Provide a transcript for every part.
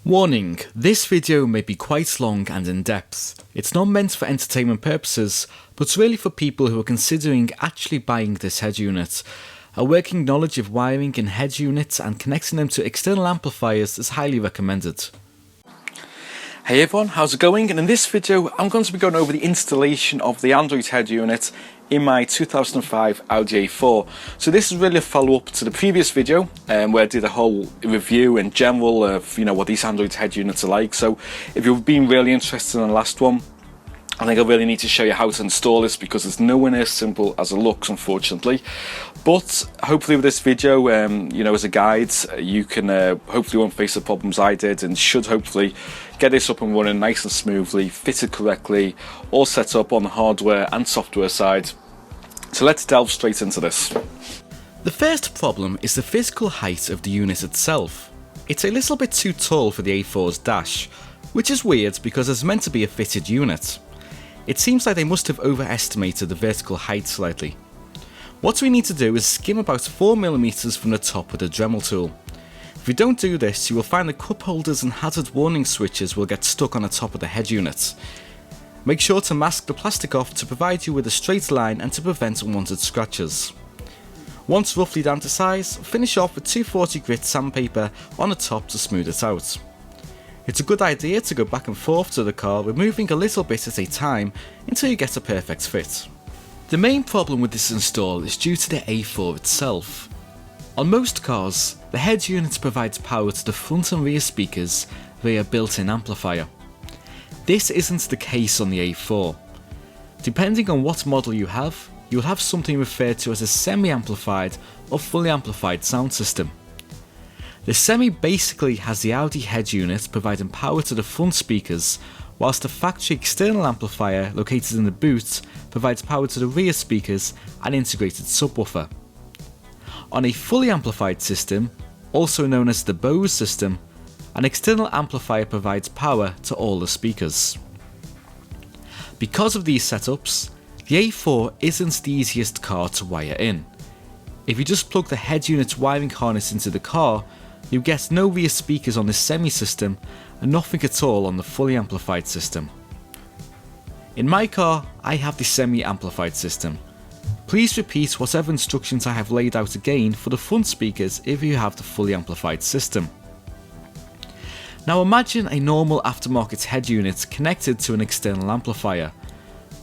Warning, this video may be quite long and in-depth. It's not meant for entertainment purposes, but really for people who are considering actually buying this head unit. A working knowledge of wiring in head units and connecting them to external amplifiers is highly recommended. Hey everyone, how's it going? And in this video I'm going to be going over the installation of the Android head unit in my 2005 Audi A4. So this is really a follow-up to the previous video where I did a whole review in general of what these Android head units are like. So if you've been really interested in the last one, I think I really need to show you how to install this because it's nowhere near as simple as it looks, unfortunately. But hopefully with this video, as a guide, you can hopefully won't face the problems I did and should hopefully get this up and running nice and smoothly, fitted correctly, all set up on the hardware and software side. So let's delve straight into this. The first problem is the physical height of the unit itself. It's a little bit too tall for the A4's dash, which is weird because it's meant to be a fitted unit. It seems like they must have overestimated the vertical height slightly. What we need to do is skim about 4mm from the top with a Dremel tool. If you don't do this, you will find the cup holders and hazard warning switches will get stuck on the top of the head unit. Make sure to mask the plastic off to provide you with a straight line and to prevent unwanted scratches. Once roughly down to size, finish off with 240 grit sandpaper on the top to smooth it out. It's a good idea to go back and forth to the car, removing a little bit at a time until you get a perfect fit. The main problem with this install is due to the A4 itself. On most cars, the head unit provides power to the front and rear speakers via a built-in amplifier. This isn't the case on the A4. Depending on what model you have, you'll have something referred to as a semi-amplified or fully amplified sound system. The Semi basically has the Audi head unit providing power to the front speakers, whilst the factory external amplifier located in the boot provides power to the rear speakers and integrated subwoofer. On a fully amplified system, also known as the Bose system, an external amplifier provides power to all the speakers. Because of these setups, the A4 isn't the easiest car to wire in. If you just plug the head unit's wiring harness into the car, you get no rear speakers on the Semi system and nothing at all on the fully amplified system. In my car, I have the Semi amplified system. Please repeat whatever instructions I have laid out again for the front speakers if you have the fully amplified system. Now imagine a normal aftermarket head unit connected to an external amplifier.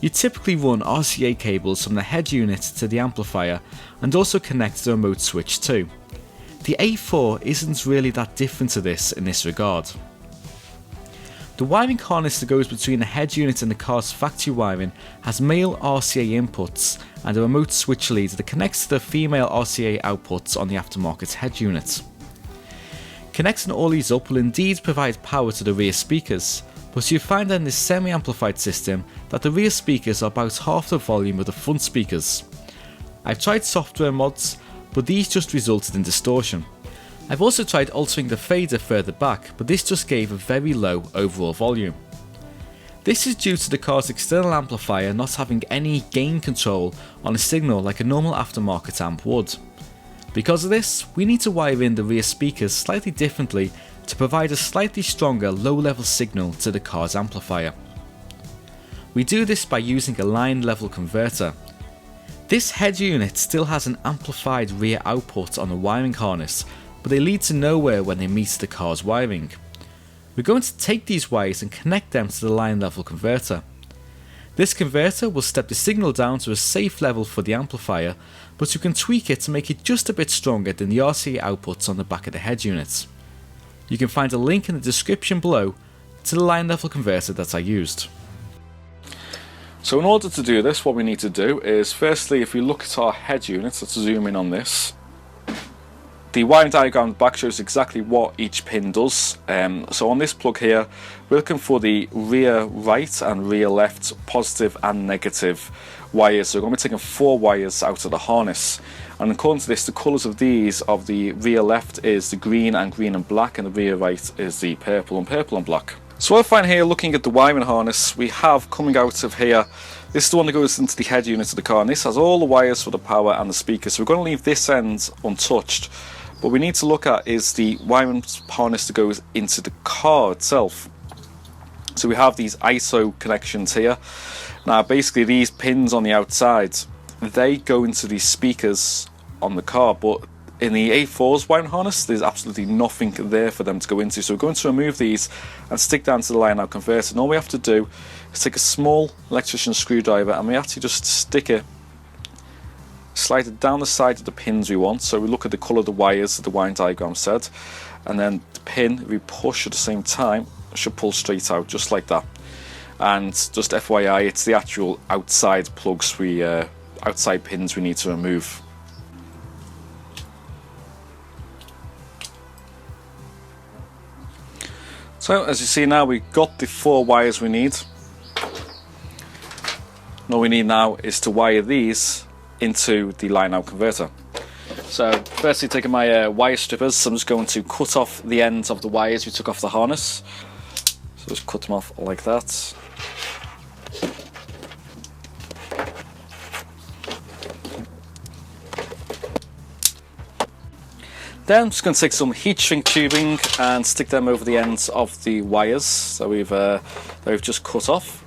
You typically run RCA cables from the head unit to the amplifier and also connect the remote switch too. The A4 isn't really that different to this in this regard. The wiring harness that goes between the head unit and the car's factory wiring has male RCA inputs and a remote switch lead that connects to the female RCA outputs on the aftermarket head unit. Connecting all these up will indeed provide power to the rear speakers, but you find in this semi-amplified system that the rear speakers are about half the volume of the front speakers. I've tried software mods, but these just resulted in distortion. I've also tried altering the fader further back, but this just gave a very low overall volume. This is due to the car's external amplifier not having any gain control on a signal like a normal aftermarket amp would. Because of this, we need to wire in the rear speakers slightly differently to provide a slightly stronger low-level signal to the car's amplifier. We do this by using a line level converter. This head unit still has an amplified rear output on the wiring harness, but they lead to nowhere when they meet the car's wiring. We're going to take these wires and connect them to the line level converter. This converter will step the signal down to a safe level for the amplifier, but you can tweak it to make it just a bit stronger than the RCA outputs on the back of the head unit. You can find a link in the description below to the line level converter that I used. So in order to do this, what we need to do is, firstly, if we look at our head unit, let's zoom in on this. The wiring diagram back shows exactly what each pin does. So on this plug here, we're looking for the rear right and rear left positive and negative wires. So we're going to be taking 4 wires out of the harness. And according to this, the colours of these, of the rear left is the green and black, and the rear right is the purple and black. So what I find here, looking at the wiring harness we have coming out of here, this is the one that goes into the head unit of the car, and this has all the wires for the power and the speakers. So we're going to leave this end untouched. What we need to look at is the wiring harness that goes into the car itself. So we have these ISO connections here. Now basically these pins on the outside, they go into these speakers on the car, but in the A4's wiring harness there's absolutely nothing there for them to go into. So we're going to remove these and stick down to the line out converter, and all we have to do is take a small electrician screwdriver and we actually just stick it, slide it down the side of the pins we want. So we look at the colour of the wires that the wiring diagram said, and then the pin, if we push at the same time, should pull straight out just like that. And just FYI, it's the actual outside plugs outside pins we need to remove. So as you see now, we've got the 4 wires we need. All we need now is to wire these into the line out converter. So firstly, taking my wire strippers, so I'm just going to cut off the ends of the wires we took off the harness. So just cut them off like that. Then I'm just going to take some heat shrink tubing and stick them over the ends of the wires that we've just cut off.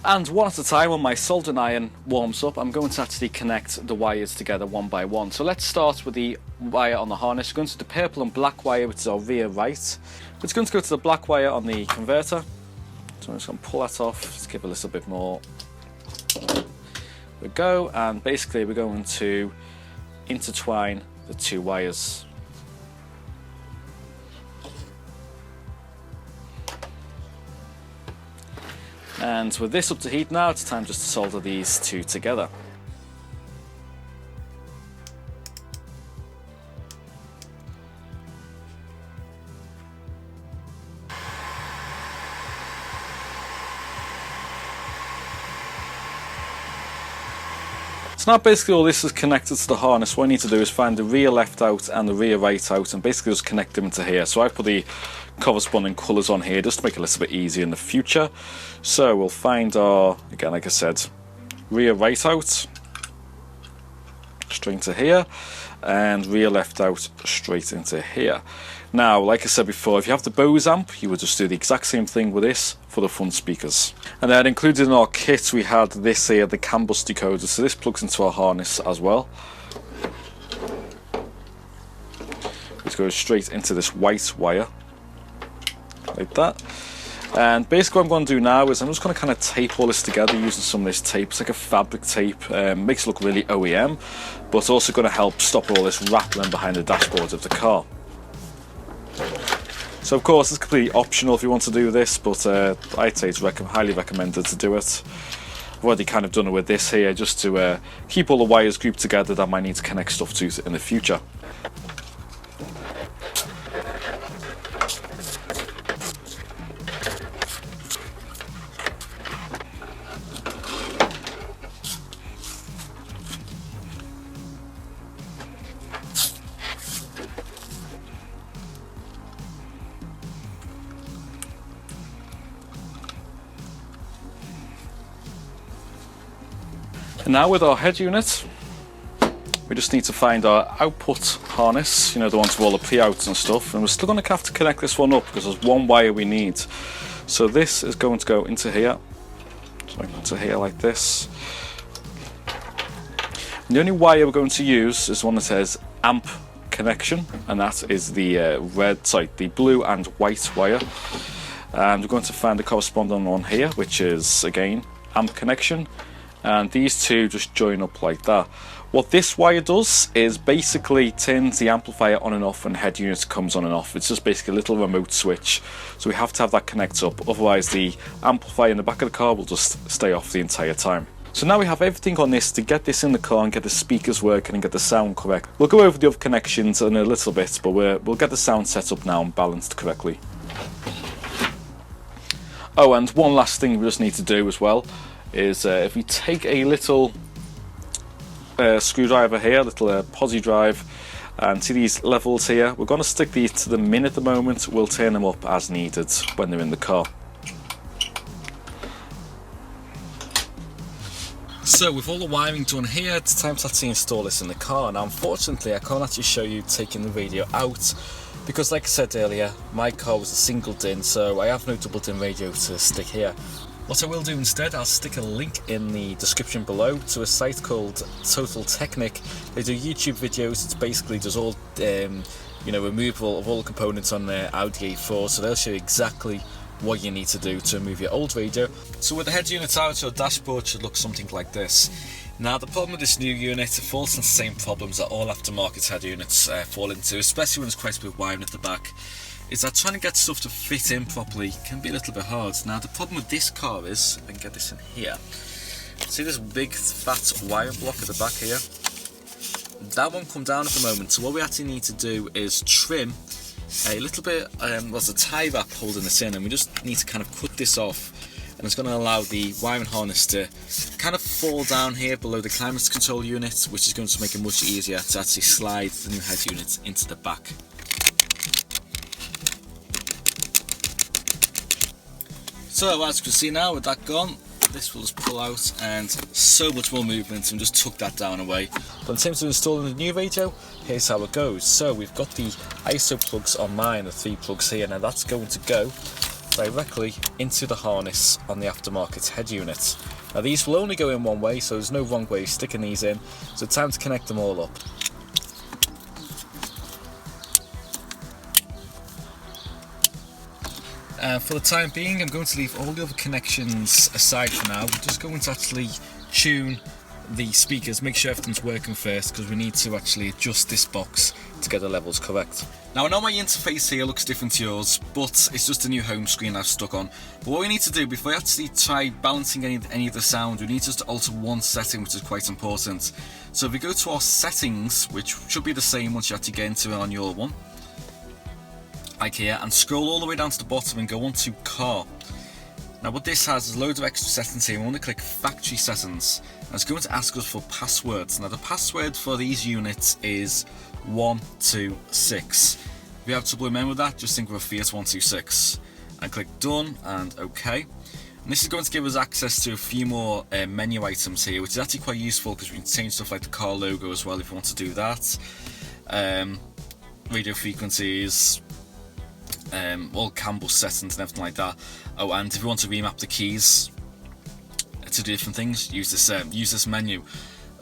And one at a time, when my soldering iron warms up, I'm going to actually connect the wires together one by one. So let's start with the wire on the harness. We're going to the purple and black wire, which is our rear right. It's going to go to the black wire on the converter. So I'm just going to pull that off, just give it a little bit more. There we go, and basically we're going to intertwine the 2 wires. And with this up to heat now, it's time just to solder these 2 together. So now basically all this is connected to the harness. What I need to do is find the rear left out and the rear right out and basically just connect them into here. So I put the corresponding colours on here just to make it a little bit easier in the future. So we'll find our, again like I said, rear right out straight into here, and rear left out straight into here. Now, like I said before, if you have the Bose amp, you would just do the exact same thing with this for the front speakers. And then included in our kit we had this here, the CAN bus decoder, so this plugs into our harness as well. It goes straight into this white wire, like that. And basically what I'm going to do now is I'm just going to kind of tape all this together using some of this tape. It's like a fabric tape, makes it look really OEM, but it's also going to help stop all this rattling behind the dashboard of the car. So of course it's completely optional if you want to do this, but I'd say it's highly recommended to do it. I've already kind of done it with this here, just to keep all the wires grouped together that I might need to connect stuff to in the future. And now with our head unit, we just need to find our output harness, you know, the ones with all the pre-outs and stuff, and we're still going to have to connect this one up because there's one wire we need. So this is going to go into here, so into here like this. And the only wire we're going to use is one that says amp connection, and that is the the blue and white wire. And we're going to find the corresponding one here, which is again amp connection. And these two just join up like that. What this wire does is basically turns the amplifier on and off when head unit comes on and off. It's just basically a little remote switch, so we have to have that connect up, otherwise the amplifier in the back of the car will just stay off the entire time. So now we have everything on this to get this in the car and get the speakers working and get the sound correct. We'll go over the other connections in a little bit, but we'll get the sound set up now and balanced correctly. Oh, and one last thing we just need to do as well is if we take a little screwdriver here, little posi drive, and see these levels here. We're going to stick these to the min at the moment. We'll turn them up as needed when they're in the car. So with all the wiring done here, it's time to actually install this in the car. Now unfortunately I can't actually show you taking the radio out, because like I said earlier, my car was a single DIN, so I have no double DIN radio to stick here. What I will do instead, I'll stick a link in the description below to a site called Technik. They do YouTube videos. It's basically just all removal of all the components on the Audi A4, so they'll show you exactly what you need to do to remove your old radio. So with the head unit out, your dashboard should look something like this. Now the problem with this new unit, it falls into the same problems that all aftermarket head units fall into, especially when there's quite a bit of wiring at the back, is that trying to get stuff to fit in properly can be a little bit hard. Now the problem with this car is, if I can get this in here, see this big fat wire block at the back here? That won't come down at the moment, so what we actually need to do is trim a little bit, there's a tie wrap holding this in, and we just need to kind of cut this off, and it's going to allow the wiring harness to kind of fall down here below the climate control unit, which is going to make it much easier to actually slide the new head unit into the back. So as you can see now, with that gone, this will just pull out, and so much more movement, and just tuck that down away. But in terms of installing the new radio, here's how it goes. So we've got the ISO plugs on mine, the 3 plugs here. Now that's going to go directly into the harness on the aftermarket head unit. Now these will only go in one way, so there's no wrong way of sticking these in, so it's time to connect them all up. For the time being, I'm going to leave all the other connections aside for now. We're just going to actually tune the speakers, make sure everything's working first, because we need to actually adjust this box to get the levels correct. Now I know my interface here looks different to yours, but it's just a new home screen I've stuck on. But what we need to do, before we actually try balancing any of the sound, we need just to alter one setting, which is quite important. So if we go to our settings, which should be the same once you actually get into it on your one, like here, and scroll all the way down to the bottom and go on to car. Now what this has is loads of extra settings here. We want to click factory settings, and it's going to ask us for passwords. Now the password for these units is 126. If you have trouble remembering that, just think of a Fiat 126 and click done and OK. And this is going to give us access to a few more menu items here, which is actually quite useful because we can change stuff like the car logo as well if you want to do that. Radio frequencies, all Campbell settings and everything like that. Oh, and if you want to remap the keys to do different things, use this menu.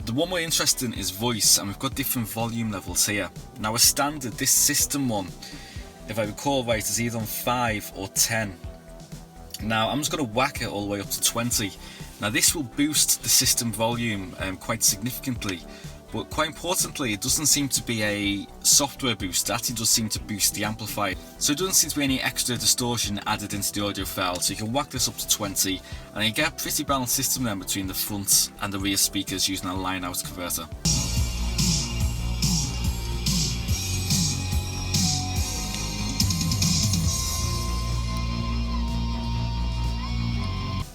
The one we're interested in is voice, and we've got different volume levels here. Now as standard, this system one, if I recall right, is either on 5 or 10. Now I'm just going to whack it all the way up to 20. Now this will boost the system volume quite significantly. But quite importantly, it doesn't seem to be a software boost, it actually does seem to boost the amplifier. So it doesn't seem to be any extra distortion added into the audio file, so you can whack this up to 20 and you get a pretty balanced system then between the front and the rear speakers using a line-out converter.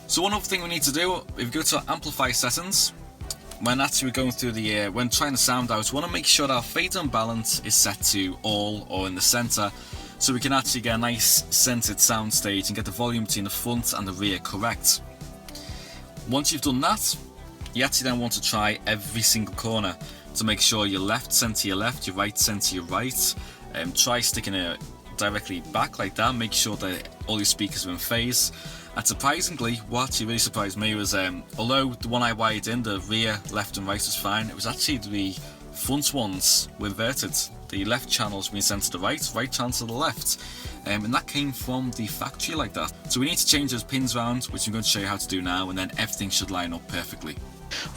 So one other thing we need to do, if you go to amplify settings, when actually going through the when trying to sound out, we want to make sure that our fade and balance is set to all or in the center, so we can actually get a nice centered sound stage and get the volume between the front and the rear correct. Once you've done that, you actually then want to try every single corner to make sure your left center your left, your right center your right. Try sticking it directly back like that, make sure that all your speakers are in phase. And surprisingly, what actually really surprised me was, although the one I wired in, the rear, left and right was fine, it was actually the front ones were inverted. The left channels being sent to the right, right channel to the left. And that came from the factory like that. So we need to change those pins around, which I'm going to show you how to do now, and then everything should line up perfectly.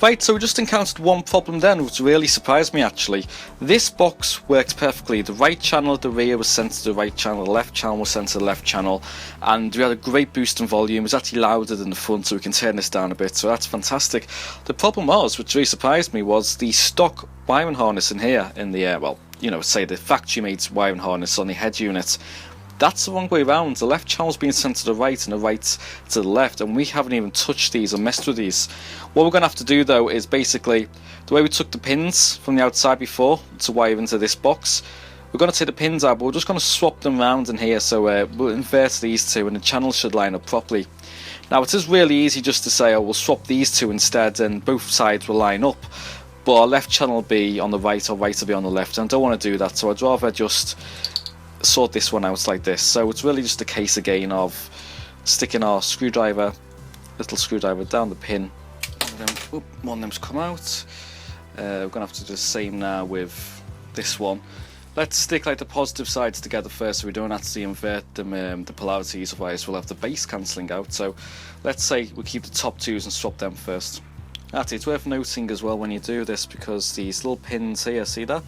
Right, so we just encountered one problem then, which really surprised me actually. This box works perfectly. The right channel at the rear was sent to the right channel, the left channel was sent to the left channel, and we had a great boost in volume. It was actually louder than the front, so we can turn this down a bit, so that's fantastic. The problem was, which really surprised me, was the stock wiring harness in here, in the, well, you know, say the factory made wiring harness on the head unit. That's the wrong way around. The left channel's being sent to the right and the right to the left, and we haven't even touched these or messed with these. What we're going to have to do though is basically, the way we took the pins from the outside before to wire into this box, we're going to take the pins out, but we're just going to swap them around in here, so we'll invert these two and the channels should line up properly. Now it is really easy just to say, oh, we'll swap these two instead and both sides will line up, but our left channel will be on the right or right will be on the left, and I don't want to do that, so I'd rather just sort this one out like this. So it's really just a case again of sticking our screwdriver, little screwdriver down the pin, and then, one of them's come out. We're going to have to do the same now with this one. Let's stick like the positive sides together first so we don't actually invert them, the polarities, otherwise we'll have the base cancelling out. So let's say we keep the top twos and swap them first. Actually, it's worth noting as well when you do this, because these little pins here, see that?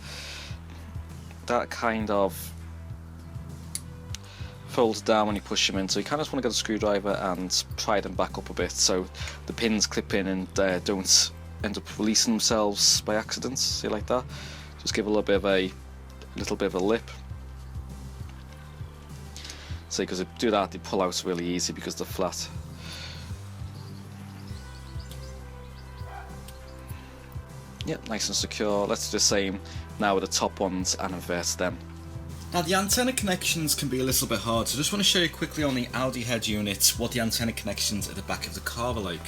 That kind of folds down when you push them in, so you kind of just want to get a screwdriver and pry them back up a bit so the pins clip in and don't end up releasing themselves by accident. See, like that? Just give a little bit of a lip. See, because if you do that, they pull out really easy because they're flat. Yep, nice and secure. Let's do the same now with the top ones and invert them. Now the antenna connections can be a little bit hard, so I just want to show you quickly on the Audi head unit what the antenna connections at the back of the car are like.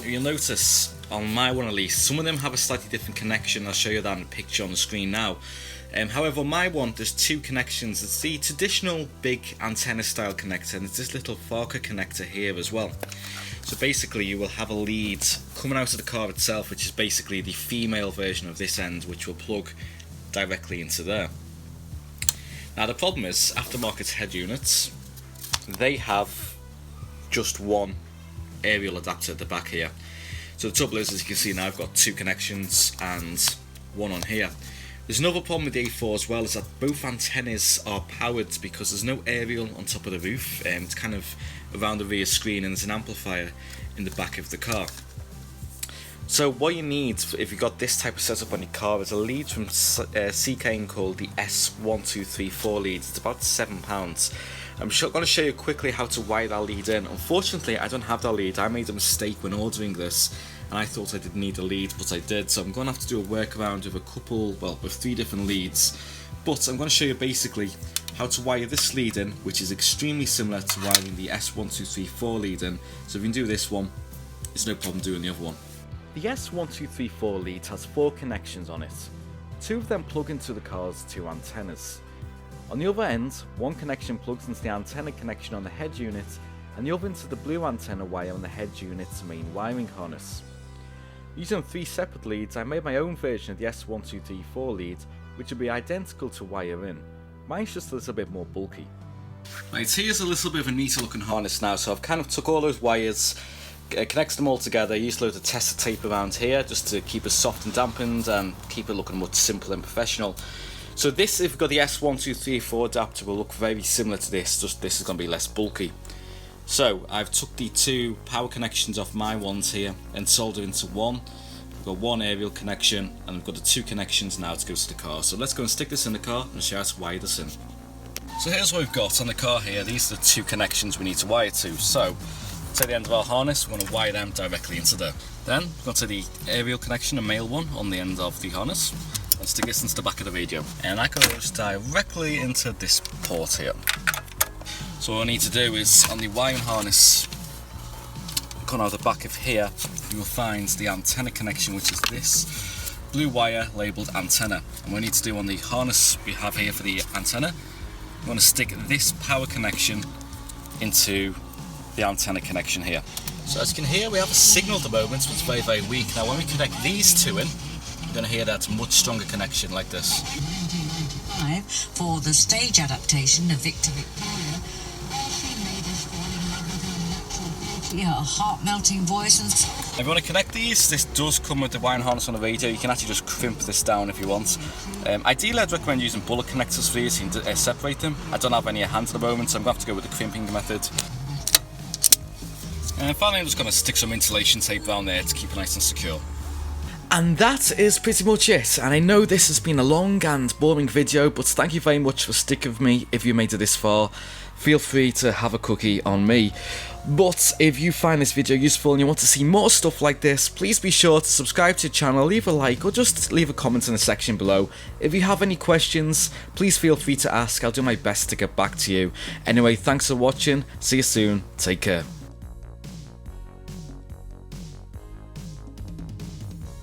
You'll notice on my one at least, some of them have a slightly different connection. I'll show you that in a picture on the screen now. However, on my one there's two connections. It's the traditional big antenna style connector, and it's this little Farker connector here as well. So basically you will have a lead coming out of the car itself, which is basically the female version of this end, which will plug directly into there. Now the problem is, aftermarket head units, they have just one aerial adapter at the back here. So the trouble is, as you can see now, I've got two connections and one on here. There's another problem with the A4 as well, is that both antennas are powered because there's no aerial on top of the roof, it's kind of around the rear screen, and there's an amplifier in the back of the car. So what you need if you've got this type of setup on your car is a lead from Seicane called the S1234 lead. It's about £7. I'm going to show you quickly how to wire that lead in. Unfortunately, I don't have that lead. I made a mistake when ordering this, and I thought I didn't need a lead, but I did. So I'm going to have to do a workaround with with 3 different leads. But I'm going to show you basically how to wire this lead in, which is extremely similar to wiring the S1234 lead in. So if you can do this one, it's no problem doing the other one. The S1234 lead has 4 connections on it. 2 of them plug into the car's 2 antennas. On the other end, one connection plugs into the antenna connection on the head unit, and the other into the blue antenna wire on the head unit's main wiring harness. Using 3 separate leads, I made my own version of the S1234 lead, which will be identical to wire in. Mine's just a little bit more bulky. Right, here's a little bit of a neater looking harness now, so I've kind of took all those wires, connected them all together, used loads of Tesa tape around here just to keep it soft and dampened and keep it looking much simpler and professional. So this, if you've got the S1234 adapter, will look very similar to this, just this is going to be less bulky. So I've took the 2 power connections off my ones here and soldered into one. We've got one aerial connection and we've got the 2 connections now to go to the car. So let's go and stick this in the car and show you how to wire this in. So here's what we've got on the car here. These are the 2 connections we need to wire to. So to the end of our harness, we're going to wire them directly into there. Then we've got to the aerial connection, a male one, on the end of the harness. And stick this into the back of the radio. And that goes directly into this port here. So what I need to do is, on the wiring harness, coming out the back of here, you will find the antenna connection, which is this blue wire labelled antenna. And what we need to do on the harness we have here for the antenna, we want to stick this power connection into the antenna connection here. So as you can hear, we have a signal at the moment, so it's very, very weak. Now when we connect these 2 in, you're going to hear that's a much stronger connection like this. For the stage adaptation of Victor Victoria, a heart-melting voice. And if you want to connect these, this does come with the wiring harness on the radio. You can actually just crimp this down if you want. Ideally, I'd recommend using bullet connectors for these, so you can separate them. I don't have any at hand at the moment, so I'm going to have to go with the crimping method. And finally, I'm just going to stick some insulation tape around there to keep it nice and secure. And that is pretty much it, and I know this has been a long and boring video, but thank you very much for sticking with me. If you made it this far, feel free to have a cookie on me. But if you find this video useful and you want to see more stuff like this, please be sure to subscribe to the channel, leave a like, or just leave a comment in the section below. If you have any questions, please feel free to ask. I'll do my best to get back to you. Anyway, thanks for watching, see you soon, take care.